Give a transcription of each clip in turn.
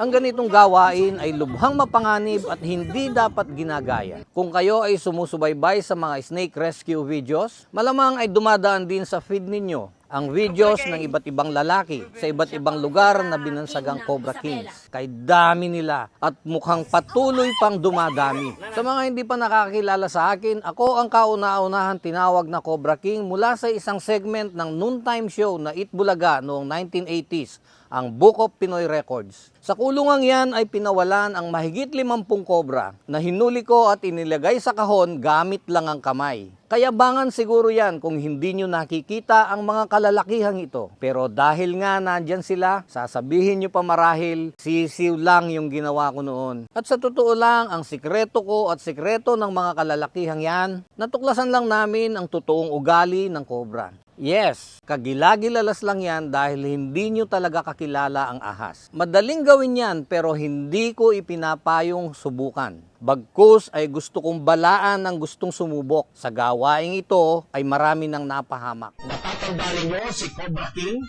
Ang ganitong gawain ay lubhang mapanganib at hindi dapat ginagaya. Kung kayo ay sumusubaybay sa mga snake rescue videos, malamang ay dumadaan din sa feed ninyo ang videos ng iba't ibang lalaki sa iba't ibang lugar na binansagang Cobra Kings. Kay dami nila at mukhang patuloy pang dumadami. Sa mga hindi pa nakakilala sa akin, ako ang kauna-unahan tinawag na Cobra King mula sa isang segment ng noontime show na Itbulaga noong 1980s, ang Book of Pinoy Records. Sa kulungang yan ay pinawalan ang mahigit 50 kobra na hinuli ko at inilagay sa kahon gamit lang ang kamay. Kayabangan siguro yan kung hindi nyo nakikita ang mga kalalakihang ito. Pero dahil nga nandyan sila, sasabihin nyo pa marahil, sisiw lang yung ginawa ko noon. At sa totoo lang, ang sikreto ko at sikreto ng mga kalalakihang yan, natuklasan lang namin ang totoong ugali ng kobra. Yes, kagilagilalas lang yan dahil hindi nyo talaga kakilala ang ahas. Madaling gawin yan pero hindi ko ipinapayong subukan. Bagkus ay gusto kong balaan ng gustong sumubok. Sa gawaing ito ay marami nang napahamak. Natatandaan niyo si Cobra King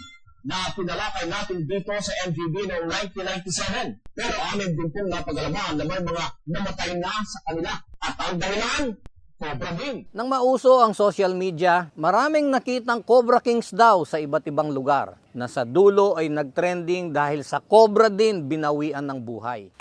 na pinalakay natin dito sa MGB noong 1997. Pero amin din pong napagalaman na may mga namatay na sa kanila. At ang dahilan, Cobra King. Nang mauso ang social media, maraming nakitang Cobra Kings daw sa iba't ibang lugar na sa dulo ay nagtrending dahil sa Cobra din binawian ng buhay.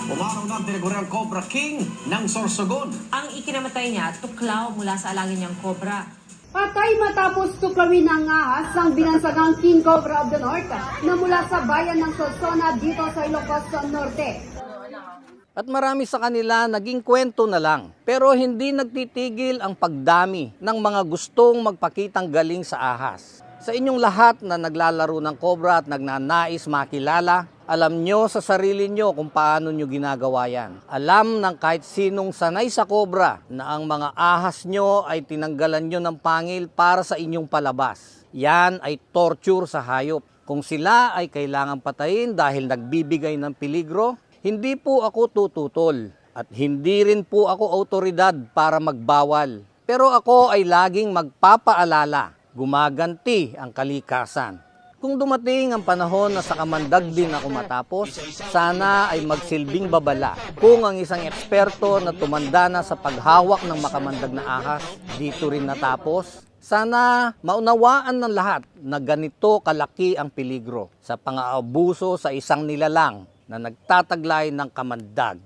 Umaraw na tinaguriang Cobra King ng Sorsogon. Ang ikinamatay niya, tuklaw mula sa alangin niyang kobra. Patay matapos tuklawin ng ahas ng binansagang King Cobra of the North na mula sa bayan ng Solsona dito sa Ilocos Norte. At marami sa kanila naging kwento na lang. Pero hindi nagtitigil ang pagdami ng mga gustong magpakitang galing sa ahas. Sa inyong lahat na naglalaro ng cobra at nagnanais makilala, alam nyo sa sarili nyo kung paano nyo ginagawa yan. Alam ng kahit sinong sanay sa cobra na ang mga ahas nyo ay tinanggalan nyo ng pangil para sa inyong palabas. Yan ay torture sa hayop. Kung sila ay kailangan patayin dahil nagbibigay ng peligro, hindi po ako tututol at hindi rin po ako autoridad para magbawal. Pero ako ay laging magpapaalala, gumaganti ang kalikasan. Kung dumating ang panahon na sa kamandag din ako matapos, sana ay magsilbing babala. Kung ang isang eksperto na tumanda na sa paghawak ng makamandag na ahas dito rin natapos, sana maunawaan ng lahat na ganito kalaki ang peligro sa pang-aabuso sa isang nilalang na nagtataglay ng kamandag.